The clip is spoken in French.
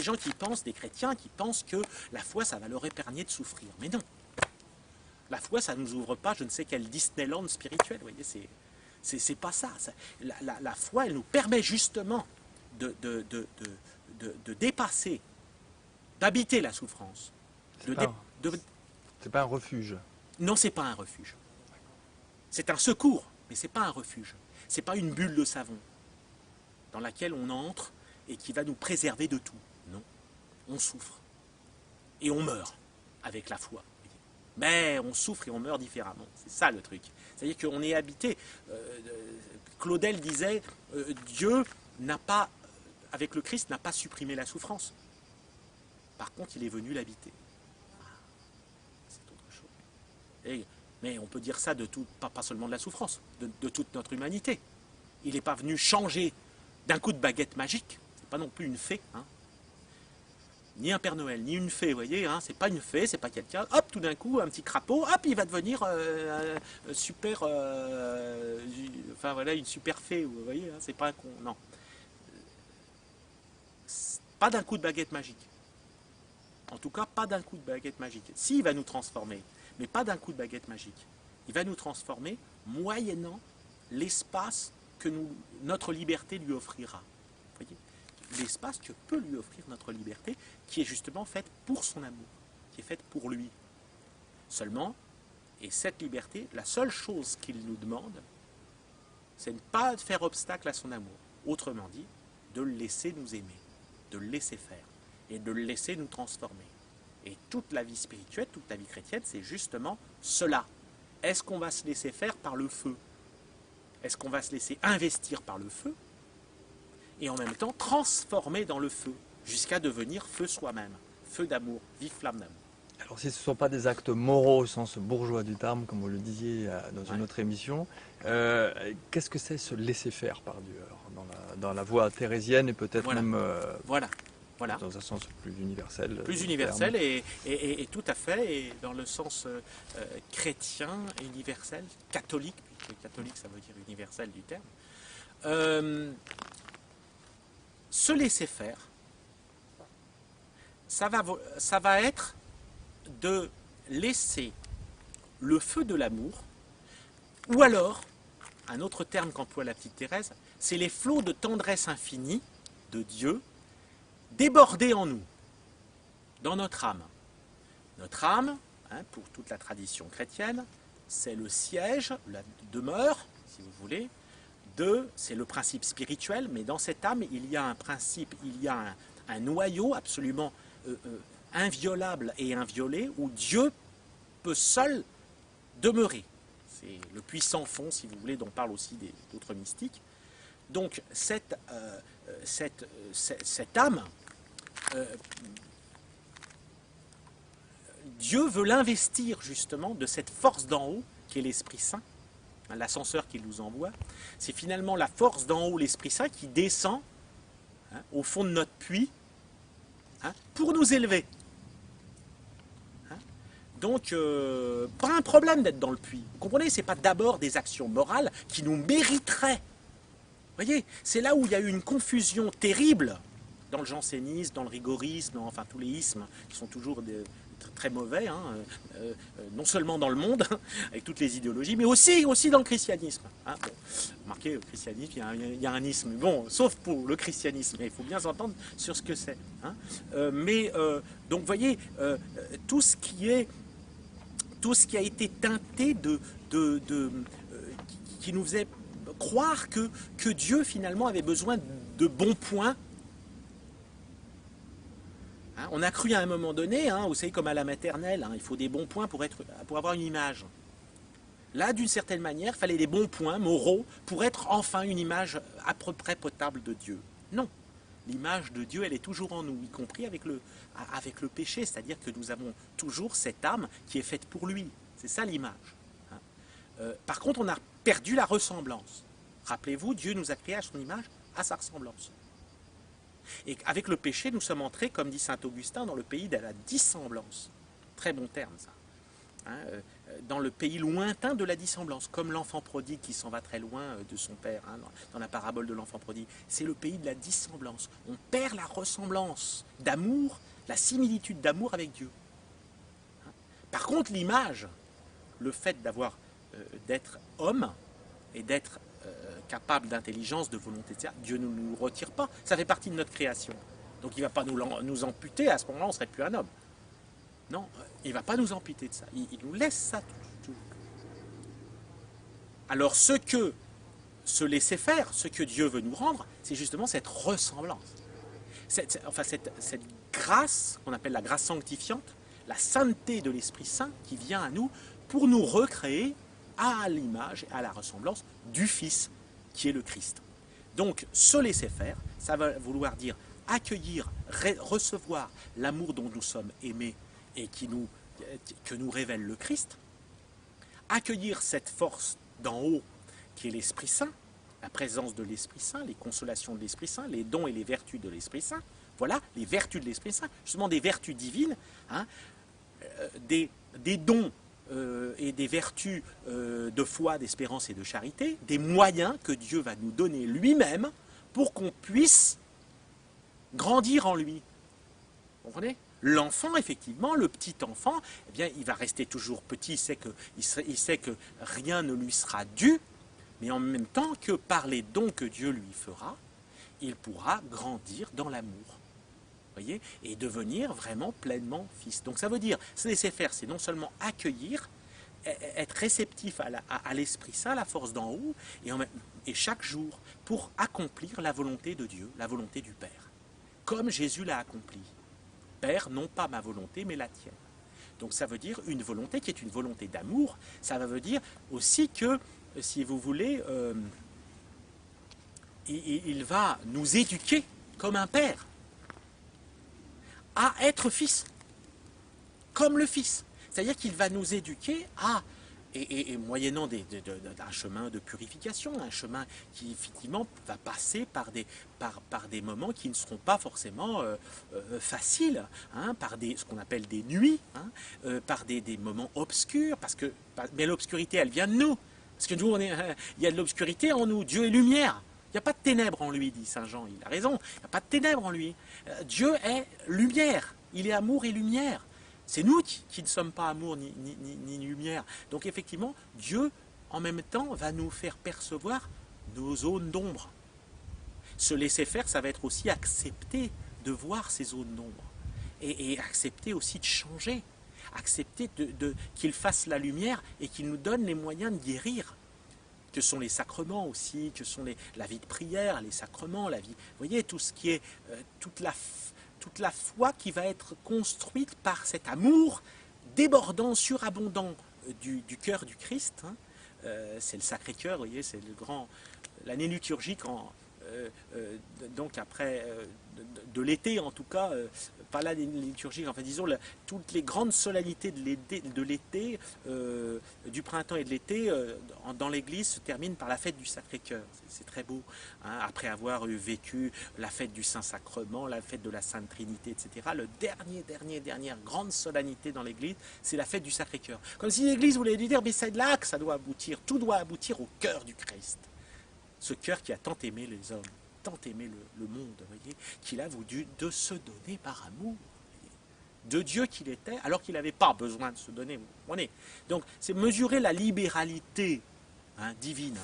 gens qui pensent, des chrétiens, qui pensent que la foi, ça va leur épargner de souffrir. Mais non. La foi, ça ne nous ouvre pas je ne sais quel Disneyland spirituel. Vous voyez, c'est pas ça. La foi, elle nous permet justement de dépasser, d'habiter la souffrance. C'est pas un refuge. Non, c'est pas un refuge. C'est un secours, mais c'est pas un refuge. C'est pas une bulle de savon dans laquelle on entre et qui va nous préserver de tout. Non, on souffre et on meurt avec la foi. Mais on souffre et on meurt différemment. C'est ça le truc. C'est-à-dire qu'on est habité. Claudel disait, Dieu n'a pas, avec le Christ, n'a pas supprimé la souffrance. Par contre, il est venu l'habiter. C'est autre chose. Mais on peut dire ça de tout, pas seulement de la souffrance, de toute notre humanité. Il n'est pas venu changer d'un coup de baguette magique. C'est pas non plus une fée. Hein. Ni un Père Noël, ni une fée, vous voyez, hein, c'est pas une fée, c'est pas quelqu'un, hop, tout d'un coup, un petit crapaud, hop, il va devenir super, enfin voilà, une super fée, vous voyez, hein, c'est pas un con, non. Pas d'un coup de baguette magique. En tout cas, pas d'un coup de baguette magique. Si, il va nous transformer, mais pas d'un coup de baguette magique. Il va nous transformer moyennant l'espace que notre liberté lui offrira. Vous voyez ? L'espace que peut lui offrir notre liberté, qui est justement faite pour son amour, qui est faite pour lui. Seulement, et cette liberté, la seule chose qu'il nous demande, c'est de ne pas faire obstacle à son amour. Autrement dit, de le laisser nous aimer, de le laisser faire, et de le laisser nous transformer. Et toute la vie spirituelle, toute la vie chrétienne, c'est justement cela. Est-ce qu'on va se laisser faire par le feu? Est-ce qu'on va se laisser investir par le feu? Et en même temps transformer dans le feu, jusqu'à devenir feu soi-même, feu d'amour, vive flamme d'amour. Alors si ce ne sont pas des actes moraux au sens bourgeois du terme, comme vous le disiez dans une autre émission, qu'est-ce que c'est se laisser faire par Dieu dans la voie thérésienne et peut-être même voilà. dans un sens plus universel. Plus universel et tout à fait, et dans le sens chrétien, universel, catholique, puisque catholique ça veut dire universel du terme. Se laisser faire, ça va être de laisser le feu de l'amour, ou alors, un autre terme qu'emploie la petite Thérèse, c'est les flots de tendresse infinie de Dieu déborder en nous, dans notre âme. Notre âme, hein, pour toute la tradition chrétienne, c'est le siège, la demeure, si vous voulez, c'est le principe spirituel, mais dans cette âme, il y a un principe, il y a un noyau absolument inviolable et inviolé, où Dieu peut seul demeurer. C'est le puissant fond, si vous voulez, dont parlent aussi d'autres mystiques. Donc, cette âme, Dieu veut l'investir justement de cette force d'en haut, qui est l'Esprit Saint, l'ascenseur qu'il nous envoie. C'est finalement la force d'en haut, l'Esprit Saint, qui descend au fond de notre puits pour nous élever. Donc, pas un problème d'être dans le puits. Vous comprenez, ce n'est pas d'abord des actions morales qui nous mériteraient. Vous voyez, c'est là où il y a eu une confusion terrible dans le jansénisme, dans le rigorisme, dans tous les ismes qui sont toujours très mauvais, non seulement dans le monde, avec toutes les idéologies, mais aussi dans le christianisme. Bon, remarquez, le christianisme, il y a un isme, bon, sauf pour le christianisme, mais il faut bien s'entendre sur ce que c'est. Donc, vous voyez, tout ce qui a été teinté qui nous faisait croire que Dieu, finalement, avait besoin de bons points. On a cru à un moment donné, vous savez, comme à la maternelle, il faut des bons points pour avoir une image. Là, d'une certaine manière, il fallait des bons points moraux pour être enfin une image à peu près potable de Dieu. Non, l'image de Dieu, elle est toujours en nous, y compris avec le péché, c'est-à-dire que nous avons toujours cette âme qui est faite pour lui. C'est ça l'image. Par contre, on a perdu la ressemblance. Rappelez-vous, Dieu nous a créés à son image, à sa ressemblance. Et avec le péché, nous sommes entrés, comme dit saint Augustin, dans le pays de la dissemblance. Très bon terme, ça. dans le pays lointain de la dissemblance, comme l'enfant prodigue qui s'en va très loin de son père, dans la parabole de l'enfant prodigue. C'est le pays de la dissemblance. On perd la ressemblance d'amour, la similitude d'amour avec Dieu. Par contre, l'image, le fait d'être homme et d'être capable d'intelligence, de volonté, etc., Dieu ne nous retire pas. Ça fait partie de notre création. Donc il ne va pas nous amputer, à ce moment-là, on ne serait plus un homme. Non, il ne va pas nous amputer de ça. Il nous laisse ça tout. Alors ce laisser faire, ce que Dieu veut nous rendre, c'est justement cette ressemblance. Cette grâce, qu'on appelle la grâce sanctifiante, la sainteté de l'Esprit Saint qui vient à nous pour nous recréer à l'image et à la ressemblance du Fils qui est le Christ. Donc ce laisser faire, ça va vouloir dire accueillir, recevoir l'amour dont nous sommes aimés et que nous révèle le Christ, accueillir cette force d'en haut qui est l'Esprit Saint, la présence de l'Esprit Saint, les consolations de l'Esprit Saint, les dons et les vertus de l'Esprit Saint, voilà, les vertus de l'Esprit Saint, justement des vertus divines, des dons et des vertus de foi, d'espérance et de charité, des moyens que Dieu va nous donner lui-même pour qu'on puisse grandir en lui. Vous comprenez ? L'enfant, effectivement, le petit enfant, eh bien, il va rester toujours petit, il sait que rien ne lui sera dû, mais en même temps que par les dons que Dieu lui fera, il pourra grandir dans l'amour. Voyez, et devenir vraiment pleinement fils. Donc ça veut dire, se laisser faire, c'est non seulement accueillir, être réceptif à l'Esprit Saint, la force d'en haut, et chaque jour, pour accomplir la volonté de Dieu, la volonté du Père. Comme Jésus l'a accompli. Père, non pas ma volonté, mais la tienne. Donc ça veut dire une volonté qui est une volonté d'amour. Ça veut dire aussi que, si vous voulez, il va nous éduquer comme un père à être fils, comme le fils. C'est-à-dire qu'il va nous éduquer et moyennant un chemin de purification, un chemin qui effectivement va passer par des moments qui ne seront pas forcément faciles, par ce qu'on appelle des nuits, par des moments obscurs, mais l'obscurité elle vient de nous, parce que nous il y a de l'obscurité en nous, Dieu est lumière. Il n'y a pas de ténèbres en lui, dit Saint Jean, il a raison, il n'y a pas de ténèbres en lui. Dieu est lumière, il est amour et lumière. C'est nous qui ne sommes pas amour ni lumière. Donc effectivement, Dieu, en même temps, va nous faire percevoir nos zones d'ombre. Se laisser faire, ça va être aussi accepter de voir ces zones d'ombre. Et accepter aussi de changer. Accepter qu'il fasse la lumière et qu'il nous donne les moyens de guérir. Que sont les sacrements aussi, que sont la vie de prière, les sacrements, la vie. Vous voyez, tout ce qui est toute la foi qui va être construite par cet amour débordant, surabondant du cœur du Christ. C'est le Sacré-Cœur, vous voyez, c'est l'année liturgique, donc après de l'été en tout cas, pas l'année liturgique, enfin disons toutes les grandes solennités de l'été, du printemps et de l'été, dans l'église se terminent par la fête du Sacré-Cœur. C'est très beau, après avoir vécu la fête du Saint-Sacrement, la fête de la Sainte Trinité, etc. Le dernière grande solennité dans l'église, c'est la fête du Sacré-Cœur. Comme si l'église voulait lui dire, mais c'est là que ça doit aboutir, tout doit aboutir au cœur du Christ. Ce cœur qui a tant aimé les hommes, tant aimé le monde, voyez, qu'il a voulu de se donner par amour, voyez, de Dieu qu'il était, alors qu'il n'avait pas besoin de se donner. Donc, c'est mesurer la libéralité divine,